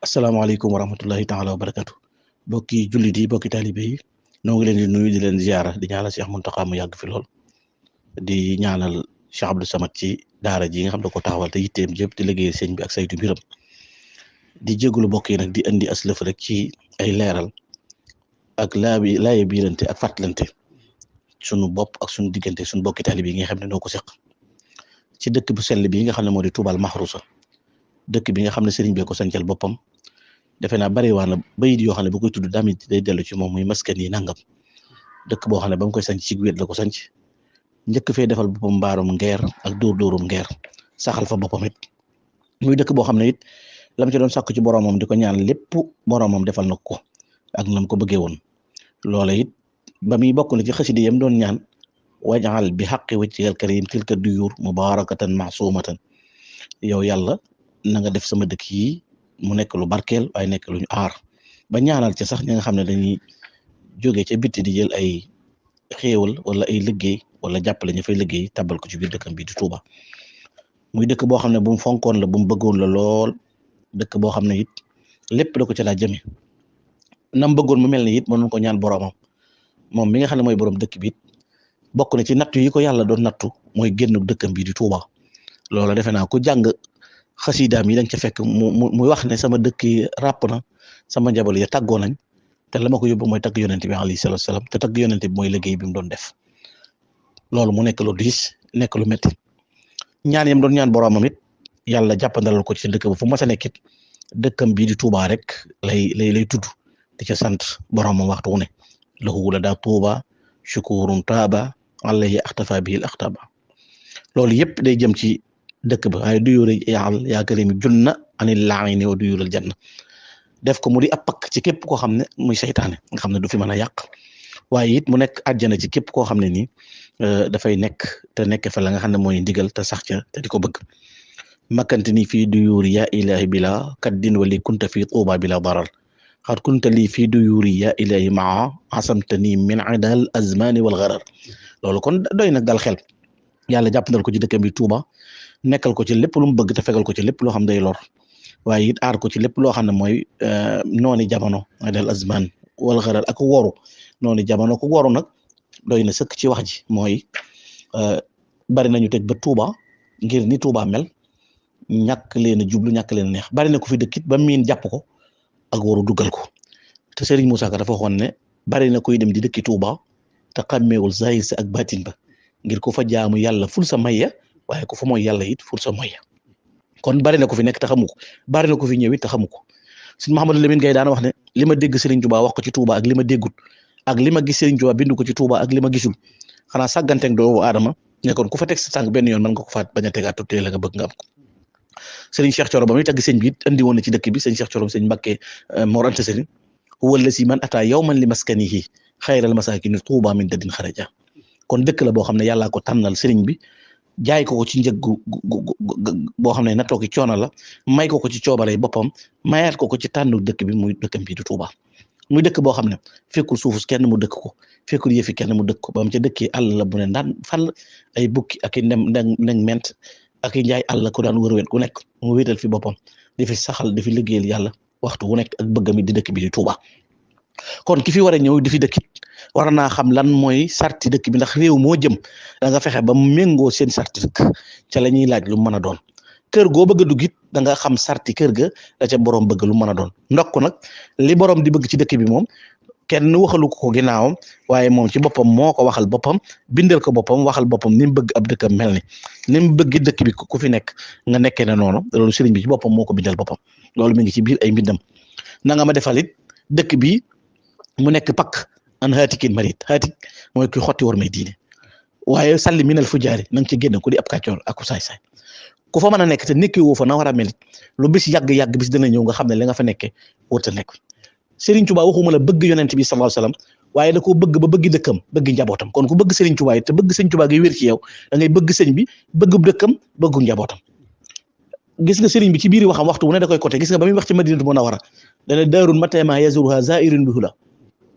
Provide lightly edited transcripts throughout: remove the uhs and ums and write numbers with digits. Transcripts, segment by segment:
asalaamaaleykum wa rahmatullahi taala wa barakatu bokki jullit yi bokki taalibe yi noo ngi leen di nuyu di leen ziyaara di ñaanal Cheikh Mountakha mu yàgg fi lool di ñaanal Cheikh Abdou Samad ci daara ji nga xam da ko taxawal te yitteem jëpp di liggéey sëñ bi ak saytu mbiram di jégalu bokk yi nag di indi aslëf rek ci ay leeral ak laaye biirante ak fàttalante sunu bopp ak sunu diggante sunu bokki taalibe yi nga xam ne noo ko seq ci dëkk bu sell bi nga xam ne moo di Tuubal Maxruusa dëkk bi nga xam ne sëriñ bee ko sancal boppam defe naa bari waa na bayit yoo xam ne bu koy tudd damit day dellu ci moom muy maskan yi nangam dëkk boo xam ne ba mu koy sanc ci wéet la ko sanc njëkk fee defal boppam mbaarum ngeer ak dóorum ngeer saxal fa boppam it muy dëkk boo xam ne it lam ci doon sàkk ci boromam di ko ñaan lépp boromam defal na ko ak nam ko bëggee woon loola it ba muy bokk na ci xasida yam doon ñaan wajal bi xaqi wajhikal karim tilka duyur mubarakatan masumatan yow yàlla na nga def sama dëkk yi mu nekk lu barkeel waaye nekk lu ñu aar ba ñaanal ci sax ñi nga xam ne dañuy jóge ca bitti di jël ay xéewal wala ay liggéey wala jàppale ñu fay liggéey tabal ko ci biir dëkkam bi di Touba muy dëkk boo xam ne bu mu fonkoon la bu mu bëggoon la lool dëkk boo xam ne it lépp da ko ci laa jëme nam bëggoon mu mel ni it mënoon ko ñaan boromam moom mi nga xam ne mooy borom dëkk bi it bokk na ci nattu yi ko yàlla doon nattu mooy génn dëkkam bi di Touba loolu defe naa ku jàng xasidaam yi dañ ca fekk mu wax ne sama dëkk yi ràpp na sama njaboot ya tàggoo nañ te la ma ko yóbbu mooy tagg yonent bi alayhi salaatu salaam te tagg yonent bi mooy liggéey bi mu doon def loolu mu nekk lu diis nekk lu métti ñaan yam doon ñaan boromam it yàlla jàppandalal ko ci dëkk ba fu mas a nekk it dëkkam bii di Touba rek lay tudd di ca sant boromam waxtu wu ne lahu la daa Touba shukurun taaba alayhi axtafa bihil axtaba loolu yëpp day jëm ci dëkk ba waaye duyure yàlla yaa karimi junna anil laini wa duyural janna def ko mu di ab pakk ci képp koo xam ne muy seytaane nga xam ne du fi mën a yàq waaye it mu nekk àjjana ci képp koo xam ne nii dafay nekk te nekk fa la nga xam ne mooy ndigal te sax ca te di ko bëgg makkante ni fii duyuri ya ilahi bila kaddin wali kunta fii tuuba bila darar xat kunta lii fii duyuri ya ilahi maa asamta nii min idal azmani wal gharar loolu kon doy nag dal xel yàlla jàppandal ko ci dëkkam bi Tuuba nekkal ko ci lépp lu mu bëgg te fegal ko ci lépp loo xam day lor waaye it aar ko ci lépp loo xam ne mooy nooni jamono idal azman wal gharar ak woru nooni jamono ko woru nag doy na sëkk ci wax ji mooy bari nañu tëj ba Tuuba ngir ni Tuuba mel ñàkk leen a jublu ñàkk leen a neex bari na ko fi dëkkit ba miin jàpp ko ak waru duggal ko te Serigne Moussa Ka dafa waxoon ne bari na koy dem di dëkki Tuuba te xàmmeewul zahir sa ak batin ba ngir ko fa jaamu yàlla ful sa mayya waaye ko fa mooy yàlla it ful sa moyya kon bari na ko fi nekk te xamu ko bari na ko fi ñëw it te xamu ko Serigne Mouhamadou Lamine Gaye daan wax ne li ma dégg Serigne Touba wax ko ci Touba ak li ma déggut ak li ma gis Serigne Touba bindu ko ci Touba ak li ma gisul xanaa sàgganteeg doomu aadama ne kon ku fa teg sa tànk benn yoon mën nga ko faat bañ a tegaat tuuti la nga bëgg nga am ko Serigne Cheikh Thioro ba muy tagg sëñ bi it andi woon na ci dëkk bi Serigne Cheikh Thioro sëñ Mbacké Mor Anta Sali wala si man ataa yawman li maskanihi xayral masakini Touba min dadin xaraja kon dëkk la boo xam ne yàllaa ko tànnal Serigne bi jaay ko ci njëg boo xam ne nattoo ki coono la may ko ci coobare boppam mayaat ko ci tànnu dëkk bi muy dëkkam bi di Touba muy dëkk boo xam ne fekkul suufus kenn mu dëkk ko fekkul yëfi kenn mu dëkk ko ba mu ca dëkkee àll la bu ne daan fal ay bukki ak i ndeng ment ak i njaay àll ko daan wër wet ku nekk mu wéetal fi boppam di fi saxal di fi liggéeyal yàlla waxtu wu nekk ak bëggam di dëkk bi di Touba kon ki fi war a ñëw di fi dëkkit war naa xam lan mooy sarti dëkk bi ndax réew moo jëm da nga fexe ba méngoo seen sarti dëkk ca la ñuy laaj lu mën a doon kër goo bëgg a dugg it da nga xam sarti kër ga da ca borom bëgg lu mën a doon ndokk nag li borom di bëgg ci dëkk bi moom kenn waxalu ko ginnaawam waaye moom ci boppam moo ko waxal boppam bindal ko boppam waxal boppam ni mu bëgg ab dëkkam mel ni mu bëgg dëkk bi ku fi nekk nga nekkee ne noonu loolu sëriñ bi ci boppam moo ko bindal boppam loolu mi ngi ci biir ay mbindam na nga ma defal it dëkk bi mu nekk pakk an haatikin marit haatik mooy kuy xotti war may diine waaye salli minal fu jaari na nga ci génn ku di ab kàccoor ak ku saay-saay ku fa mën a nekk te nekki woo fa na war a mel lu bis yàgg-yàgg bis dina ñëw nga xam ne li nga fa nekkee wërta nekk Serigne Touba waxuma la bëgg yonent bi sallallahu alayhi wasallam waaye da koo bëgg ba bëgg dëkkam bëgg njabootam kon ku bëgg Serigne Touba te bëgg Serigne Touba ngay wér ci yow da ngay bëgg sëñ bi bëgg dëkkam bëggu njabootam gis nga Serigne bi ci biir waxam waxtu wu ne da koy côté gis nga ba muy wax ci Madinatu Munawwara dana daarun matama yazuruha zairun bihula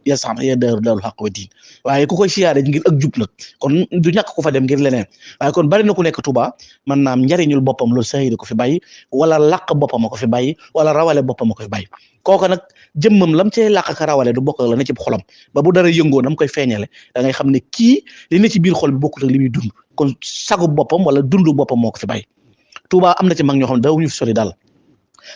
yasam ya daarul haqq wa diin waaye ku koy siyaare ngir ak jub nag kon du ñàkk ko fa dem ngir leneen waaye kon bari na ku nekk Touba man naam njariñul boppam loolu saxiir ko fi bàyyi wala làq boppam ko fi bàyyi wala rawale boppam ko fi bàyyi kooku nag jëmmam lam cee làq ka rawale du bokk la ne ci xolam ba bu dara yëngoo nam koy feeñale da ngay xam ne kii li ne ci biir xol bi bokkut ak li muy dund kon sagu boppam wala dundu boppam moo ko fi bàyyi Touba am na ci mag ñoo xam ne daaw ñu fi sori daal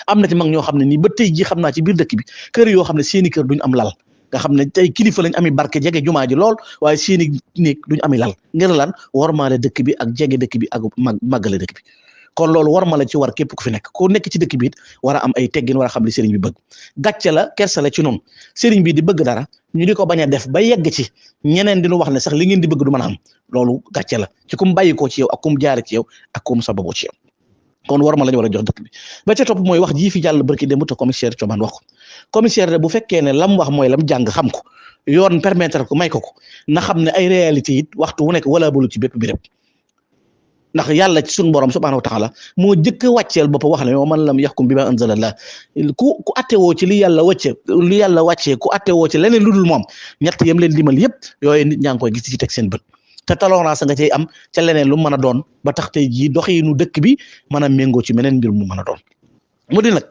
am na ci mag ñoo xam ne nii ba tey ji xam naa ci biir dëkk bi kër yoo xam ne seeni kër duñ am lal nga xam ne tey kilifa lañ ami barke jege jumaa ji lool waaye seeni néeg duñ ami lal ngir lan warmaale dëkk bi ak jege dëkk bi ak màggale dëkk bi kon loolu war ma la ci war képp ku fi nekk ku nekk ci dëkk bi it war a am ay teggin war a xam li sëriñ bi bëgg gàcce la kersa la ci noonu sëriñ bi di bëgg dara ñu di ko bañ a def ba yegg ci ñeneen diñu wax ne sax li ngeen di bëgg du mën a am loolu gàcce la ci kum bàyyi ko ci yow ak kum jaare ci yow ak kum sababoo ci yow kon war ma la ñu war a jox dëkk bi ba ca topp mooy wax jii fi jàll barki démb te commissaire Thioban wax ko commissaire de bu fekkee ne lam wax mooy lam jàng xam ko yoon permettre ko may ko na xam ne ay réalité it waxtu wu nekk wala bulu ci bépp bi rek ndax yàlla ci suñu borom subhanahu wa taala moo jëkk a wàcceel bopp wax ne man lam yaxkum bi ma anzalallah ku attewoo ci li yàlla wàccee ku attewoo ci leneen lu dul moom ñett yam leen limal yëpp yooyu nit ñaa ngi koy gis ci teg seen bët te tolérance nga cay am ca leneen lu mën a doon ba tax tey jii doxinu dëkk bi mën a méngoo ci meneen mbir mu mën a doon mu di nag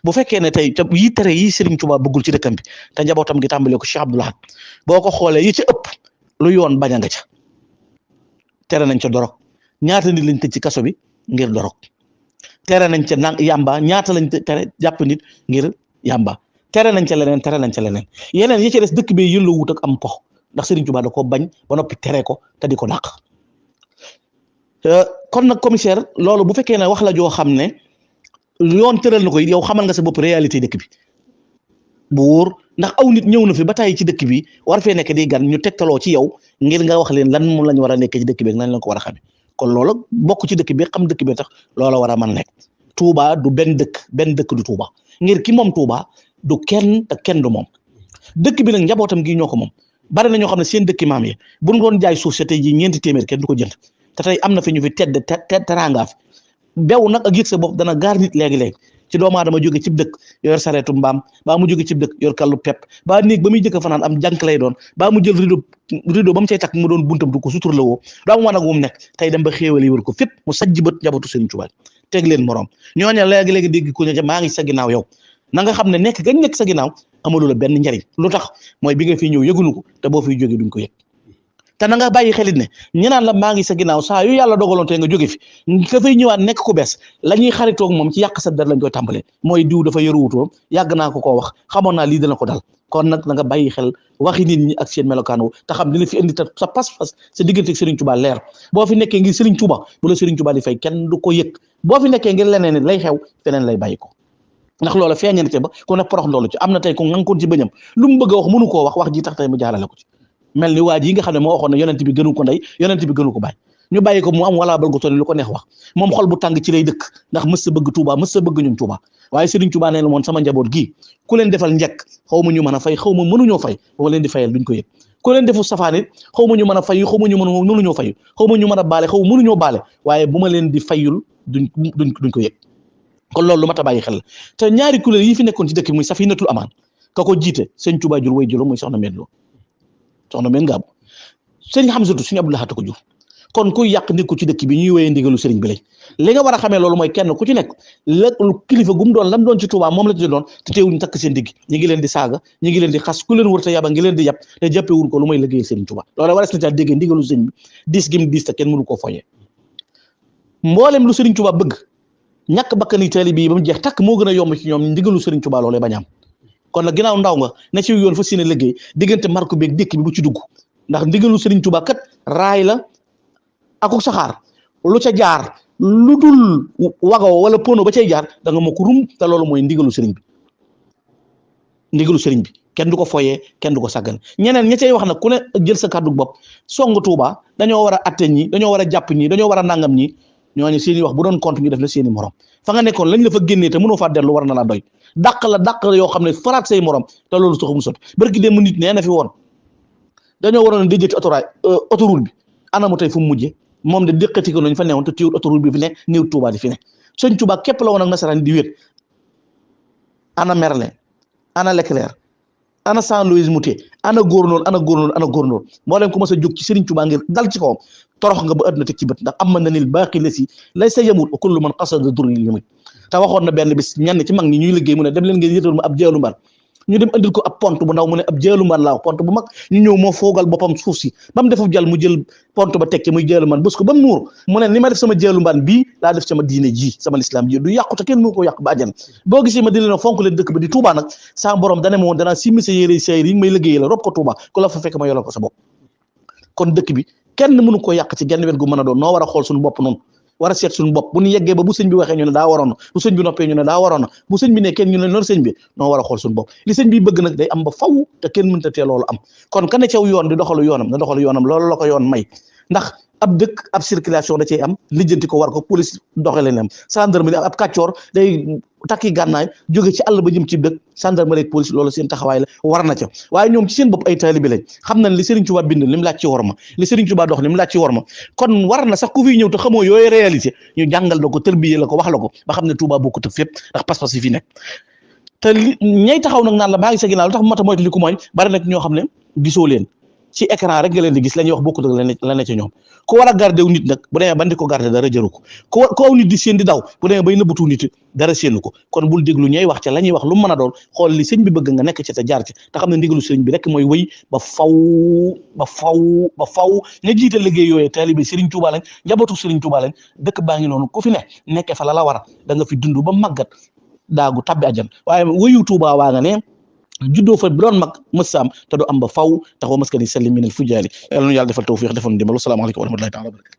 bu fekkee ne tey te yi tere yi Serigne Touba bëggul ci dëkkam bi te njabootam gi tàmbalee ko Cheikh Abdoul Ahad boo ko xoolee yi ci ëpp lu yoon bañ a nga ca tere nañ ca dorog ñaata nit lañ tëj ci kaso bi ngir dorog tere nañ ca yamba ñaata lañ tere jàpp nit ngir yamba tere nañ ca leneen yeneen yi ci des dëkk bi yëlloo wut ak am pox ndax Serigne Touba da ko bañ ba noppi tere ko te di ko dàq kon nag commissaire loolu bu fekkee ne wax la joo xam ne yoon tëral na ko yow xamal nga sa bopp réalité dëkk bi bu wóor ndax aw nit ñëw na fi ba tàyyi ci dëkk bi war fee nekk di gan ñu tegtaloo ci yow ngir nga wax leen lan moom lañ war a nekkee ci dëkk bi nañ la ko war a xamee kon loola bokk ci dëkk bi xam dëkk bi tax loola war a mën nekk Touba du benn dëkk du Touba ngir ki moom Touba du kenn te kenn du moom dëkk bi nag njabootam gi ñoo ko moom bari na ñoo xam ne seen dëkki maam yi bu ñu doon jaay suuf si tey jii ñeenti téeméer kenn du ko jënd te tey am na fi ñu fi tedd teraanga fi bew nag ak yëg sa bopp dana gaar nit léegi-léegi ci doomu aadama jóge cib dëkk yor sareetu mbaam baa mu jóge cib dëkk yor kallu pepp baa néeg ba muy jëkk fanaan am jànk lay doon baa mu jël rideau ba mu cay takk mu doon buntam du ko sutur la woo daa mu wan ak mu nekk tey dem ba xéewal yi wër ko fépp mu sajji bët njabootu Serigne Touba teg leen morom ñooña léegi-léegi dégg ku ne maa ngi sa ginnaaw yow na nga xam ne nekk gañ nekk sa ginnaaw amalu la benn njariñ lu tax mooy bi nga fi ñëw yëgunu ko te boo fiy jógee duñ ko yëg te na nga bàyyi xelit ne ñu naan la maa ngi sa ginnaaw saa yu yàlla dogaloon te nga jóge fi ka fay ñëwaat nekk ku bees la ñuy xaritoog moom ci yàq sa der lañ koy tàmbalee mooy diw dafa yëruwutoo yàgg naa ko koo wax xamoon naa lii dana ko dal kon nag na nga bàyyi xel waxi nit ñi ak seen melokaan wu te xam dina fi indi ta sa pas-pas sa diggante ak Serigne Touba leer boo fi nekkee ngir Serigne Touba bu la Serigne Touba di fay kenn du ko yëg boo fi nekkee ngir leneen lay xew feneen lay bàyyi ko ndax loola feeñante ba ku ne porox ndoolu ci am na tey ko ngankoon ci bëñam lu mu bëgg a wax mënu koo wax ji tax tey mu jaarale ko ci mel ni waa ji nga xam ne moo waxoon ne yonent bi gënu ko ndey yonent bi gënu ko baay ñu bàyyi ko mu am wala bal gu toni lu ko neex wax moom xol bu tàng ci lay dëkk ndax mës sa bëgg Touba mës sa bëgg ñun Touba waaye Serigne Touba nee na moon sama njaboot gii ku leen defal njëkk xaw ma ñu mën a fay xaw ma mënuñoo fay ba ma leen di fayal duñ ko yëg ku leen defu safaan it xaw ma ñu mën a fay xaw ma ñu mënuñoo fay xaw ma ñu mën a baale xaw ma mënuñoo baale waaye bu ma leen di fayul duñ ko yëg kon loolu lu mat a bàyyi xel te ñaari kuréel yi fi nekkoon ci dëkk bi muy Safinatul Amaan ka ko jiite sëñ Touba jur way juróom muy soxna Mbène Lo soxna Mbène Ngaabu sëñ Hamzatu suñu Abdou Lahad ko jur kon kuy yàq nit ko ci dëkk bi ñuy woyee ndigalu sëriñ bi lañ li nga war a xamee loolu mooy kenn ku ci nekk la kilifa gum doon lam doon ci Touba moom la ci doon te teewuñu takk seen digg ñi ngi leen di saaga ñi ngi leen di xas ku leen wër te yaba ngi leen di yàpp te jàppewuñ ko lu may liggéeyal sëriñ Touba loolu war na caa déggee ndigalu sëriñ bi diis gim diis te kenn mënu koo foyee mboolem lu sëriñ Touba bëgg ñàkk bakkani taalibe bi ba mu jeex takk moo gën a yomb ci ñoom ndigalu Serigne Touba loolee bañ am kon nag ginnaaw ndaw nga ne ci yoon fa seen liggéey diggante marko beeg dëkk bi bu ci dugg ndax ndigalu Serigne Touba kat raay la aku saxaar lu ca jaar lu dul wagaw wala pono ba cay jaar da nga ma ko rum te loolu mooy ndigalu Serigne bi kenn du ko foyee kenn du ko sàggan ñeneen ña cay wax nag ku ne jël sa kàddu bopp song Touba dañoo war a atte ñi dañoo war a jàpp ñi dañoo war a nangam ñi ñooñu seeni wax bu doon compte ñu def la seeni morom fa nga nekkoon lañ la fa génnee te mënoo faa dellu war na laa doy dàq la yoo xam ne faraat say morom te loolu sax mu sotti barki dem nit nee na fi woon dañoo waroon a déjati autoroute bi anamu tey fu mu mujjee moom de déqati ko nañ fa newoon te téewul autoroute bi fi ne néew Touba di fi ne sëñ Touba képp la woon ak nasaraan di wéet ana Merlin ana Leclerc ana Saint-Louis Moutet ana góor noonu moo leen ko mos a jóg ci Serigne Touba ngir dal ci kawam torox nga ba àdduna teg ci bët ndax am na nil baaqi la si lay sa yamut wa kullu man qasada durri limit te waxoon na benn bis ñenn ci mag ñi ñuy liggéey mu ne dem leen ngeen yëtal ma ab jeelu mbar ñu dem andil ko ab pont bu ndaw mu ne ab jeelu mbar laa pont bu mag ñu ñëw moo foogal boppam suuf si ba mu defu jàll mu jël pont ba tekki muy jeelu mbar bës ko ba mu nuur mu ne ni ma def sama jeelu mbar bii laa def sama diine ji sama lislaam ji du yàqu te kenn mënu ko yàq ba àjjana boo gisee ma di leen fonk leen dëkk ba di Touba nag sa borom dane ma woon danaa simmi sa yére sayr yi may liggéey la rob ko Touba ku la fa fekk ma yolal ko sa bopp kon dëkk bi kenn mënu ko yàq ci genn wet gu mën a doon noo war a xool suñu bopp noonu war a seet suñu bopp bu ñu yeggee ba bu sëñ bi waxee ñu ne daa waroon na bu sëñ bi noppee ñu ne daa waroon na bu sëñ bi ne kenn ñu ne loolu sëñ bi noo war a xool suñu bopp li sëñ bi bëgg nag day am ba faw te kenn mënta tee loolu am kon ka ne caw yoon di doxalu yoonam na doxalu yoonam loolu la ko yoon may ndax ab dëkk ab circulation da cey am lijjanti ko war ko police doxalee am gendarmerie ab kàccoor day takki gànnaay jóge ci àll ba jëm ci dëkk gendarmerie ak police loolu seen taxawaay la war na ca waaye ñoom ci seen bopp ay taalibe lañ xam nañ li Serigne Touba bind li mu laaj ci worma li Serigne Touba dox li mu laaj ci worma kon war na sax ku fi ñëw te xamoo yooyu réalité ñu jàngal la ko tërbiyee la ko wax la ko ba xam ne Touba bokkut ak fépp ndax pas-pas yi fi nekk te li ñay taxaw nag naan la maa ngi sa ginnaaw lu tax mata moytu li ko mooy bari nag ñoo xam ne gisoo leen ci écran rek nga leen di gis la ñuy wax bokkut ak la ne ci ñoom ku war a garder wu nit nag bu demee ban di ko garder dara jëru ko ku aw nit di seen di daw bu demee bay nëbbatu nit dara séenu ko kon bul déglu ñay wax ca la ñuy wax lu mu mën a doon xool li sëñ bi bëgg nga nekk ci te jaar ci te xam ne ndigalu sëñ bi rek mooy wëy ba faw nga jiite liggéey yooyee taalibe Serigne Touba lañ njabootu Serigne Touba lañ dëkk baa ngi noonu ku fi ne nekkee fa la war a da nga fi dund ba màggat daagu tabbi ajan waaye wëyu Touba waa nga ne juddoo fa bu doon mag mësaam te du am ba faw taxaw maskani sallim minal fujaali yàlla nu yàlla defal tawfiq defal ndimbal wasalaamaaleykum wa rahmatullahi taala wa barakatu